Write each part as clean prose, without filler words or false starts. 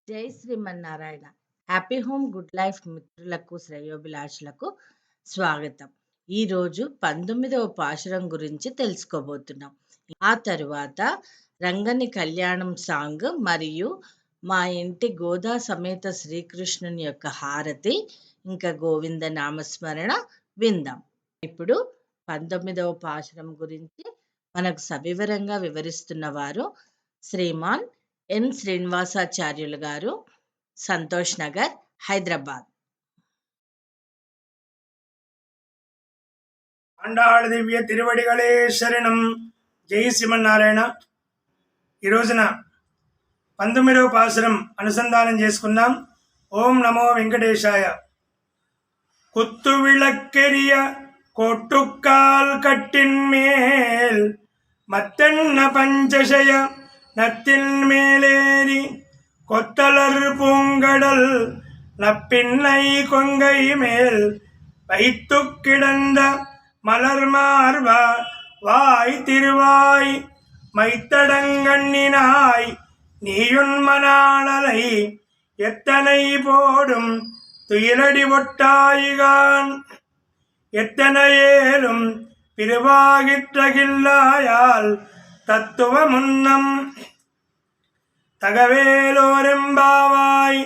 జై Srimannarayana. Happy home good life మిత్రులకు శ్రేయోభిలాషులకు స్వాగతం. ఈరోజు 19వ పాశురం గురించి తెలుసుకోబోతున్నాం. ఆ తరువాత రంగని కళ్యాణం సాంగ్ మరియు మా ఇంటి గోదా సమేత శ్రీకృష్ణుని యొక్క హారతి ఇంకా గోవింద నామస్మరణ విందాం. ఇప్పుడు 19వ పాశురం గురించి మనకు సవివరంగా వివరిస్తున్న వారు శ్రీమాన్ ఎన్ శ్రీనివాసాచార్యులు గారు, సంతోష్ నగర్, హైదరాబాద్. ఆండాళ్ దివ్య తిరువడిగళే శరణం. జై శ్రీమన్నారాయణ. ఈ రోజున 19వ పాశురం అనుసంధానం చేసుకుందాం. ఓం నమో వెంకటేశాయ. குத்து விளக்கெரிய கோட்டுக்கால் கட்டின் மேல் மத்தென்ன பஞ்சசய நத்தின் மேலேறி கொத்தலர் பூங்கடல் நப்பின்னை கொங்கை மேல் வைத்து கிடந்த மலர் மார்பா வாய் திருவாய் மைத்தடங்கண்ணினாய் நீயுன்மனாளலை எத்தனை போடும் துயிலடி ஒட்டாயிகான் எத்தனையேலும் பிரிவாகிற்றகில்லாயால் தத்துவ முன்னம் தகவேலோரெம்பாவாய்.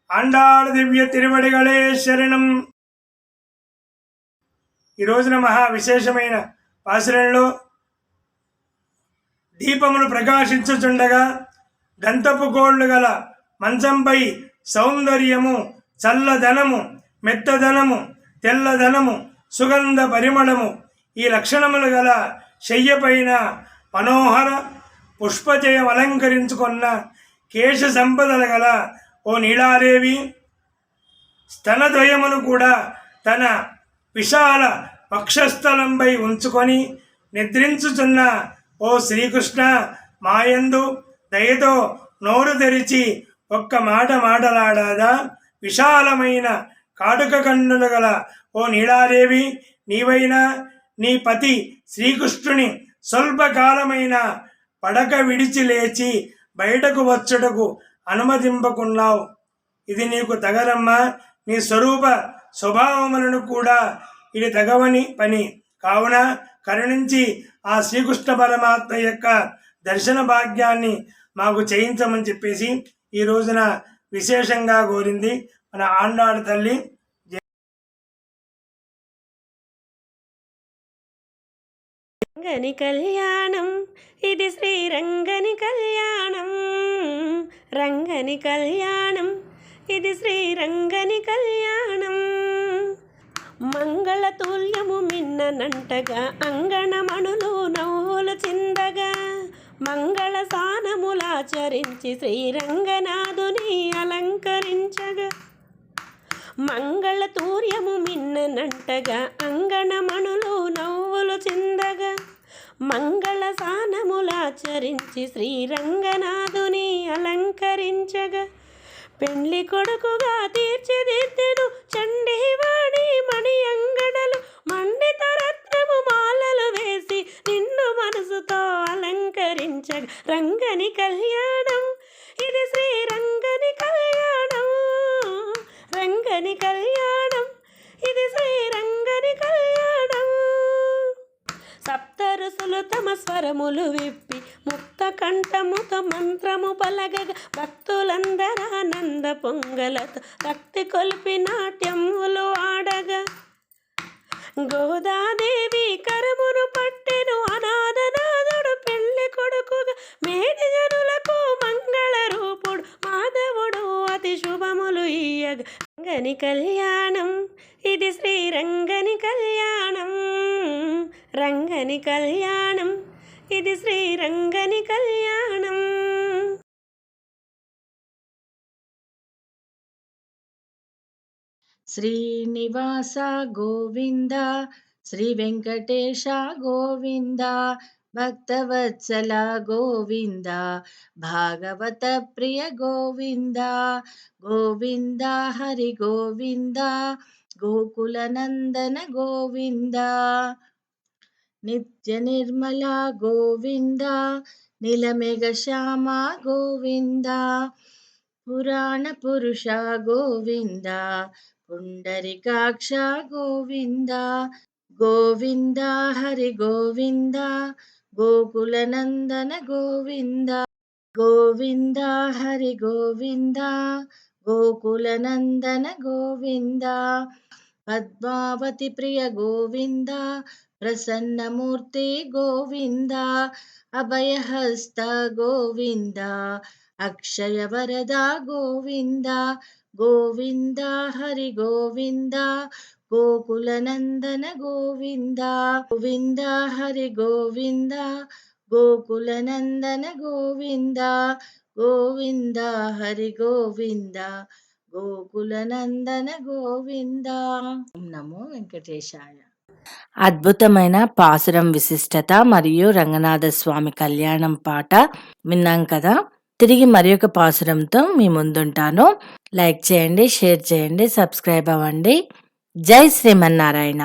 ఆండాళ్ దివ్య తిరువడిగళే శరణం. ఈ రోజున మహా విశేషమైన పాశురంలో దీపములు ప్రకాశించుచుండగా దంతపు గోళ్లు గల మంచంపై సౌందర్యము, చల్లదనము, మెత్తదనము, తెల్లదనము, సుగంధ పరిమళము ఈ లక్షణములు గల శయ్యపైన మనోహర పుష్పచయం అలంకరించుకున్న కేశ సంపదలు గల ఓ నీలాదేవి స్తనద్వయమును కూడా తన విశాల వక్షస్థలంపై ఉంచుకొని నిద్రించుచున్న ఓ శ్రీకృష్ణ, మాయందు దయతో నోరు తెరిచి ఒక్క మాట మాటలాడాదా? విశాలమైన కాటుక కన్నులు గల ఓ నీలాదేవి, నీవైనా నీ పతి శ్రీకృష్ణుని స్వల్పకాలమైన పడక విడిచి లేచి బయటకు వచ్చుటకు అనుమతింపకున్నావు. ఇది నీకు తగదమ్మా. నీ స్వరూప స్వభావములను కూడా ఇది తగవని పని. కావున కరుణించి ఆ శ్రీకృష్ణ పరమాత్మ యొక్క దర్శన భాగ్యాన్ని మాకు చేయించమని చెప్పేసి ఈ రోజున విశేషంగా కోరింది మన ఆండాళ్ తల్లి. రంగని కళ్యాణం, ఇది శ్రీరంగని కళ్యాణం. రంగని కళ్యాణం, ఇది శ్రీరంగని కళ్యాణం. మంగళతుల్యము మిన్ననంటగా అంగణమణులు నవ్వులు చిందగా మంగళ సానములాచరించి శ్రీరంగనాథుని అలంకరించగా మంగళ తూర్యము మిన్ననంటగా అంగణమణులు నవ్వులు చిందగా మంగళ సానములాచరించి శ్రీరంగనాథుని అలంకరించగా పెండ్లి కొడుకుగా తీర్చిదిద్దెను చండీవాణి మణి అంగడలు మండిత రత్నము మాలలు వేసి నిన్ను మనసుతో అలంకరించగా రంగని కళ్యాణం, ఇది శ్రీరంగని కళ్యాణం. రంగని కళ్యాణం, ఇది శ్రీరంగని కళ్యాణం. సప్తరుసులు తమ స్వరములు విప్పి ముక్త కంఠముతో మంత్రము పలగగా భక్తులందరానంద పొంగలతో భక్తి కొల్పి నాట్యములు ఆడగా గోదాదేవి కరమును పట్టెను అనాథనాథుడు పెళ్లి కొడుకుగా మేటి జనులకు మంగళ రూపుడు మాధవుడు అతి శుభములు ఇయ్యగా రంగని కళ్యాణం, ఇది శ్రీరంగని కళ్యాణం. రంగని కళ్యాణం, ఇది శ్రీరంగని కళ్యాణం. శ్రీనివాస గోవింద, శ్రీ వెంకటేశ గోవింద, భక్తవత్సల గోవింద, భాగవత ప్రియ గోవింద, గోవింద హరి గోవింద, గోకుల నందన గోవింద, నిత్య నిర్మల గోవింద, నీలమేఘ శ్యామ గోవింద, పురాణ పురుష గోవింద, పుండరికాక్ష గోవింద, గోవింద హరి గోవింద, గోకుల నందన గోవింద, గోవింద హరి గోవింద, గోకుల నందన గోవింద, పద్మావతి ప్రియ గోవింద, ప్రసన్నమూర్తి గోవింద, అభయహస్త గోవింద, అక్షయ వరద గోవింద, గోవింద హరి గోవింద, గోకుల నందన గోవింద, గోవింద హరి గోవింద, గోకుల నందన గోవింద, గోవింద హరి గోవింద, గోకుల నందన గోవింద. ఓం నమో వెంకటేశాయ. అద్భుతమైన పాసురం విశిష్టత మరియు రంగనాథ స్వామి కళ్యాణం పాట విన్నాం కదా. తిరిగి మరి ఒక పాసురంతో మీ ముందుంటాను. లైక్ చేయండి, షేర్ చేయండి, సబ్స్క్రైబ్ అవ్వండి. జై శ్రీమన్నారాయణ.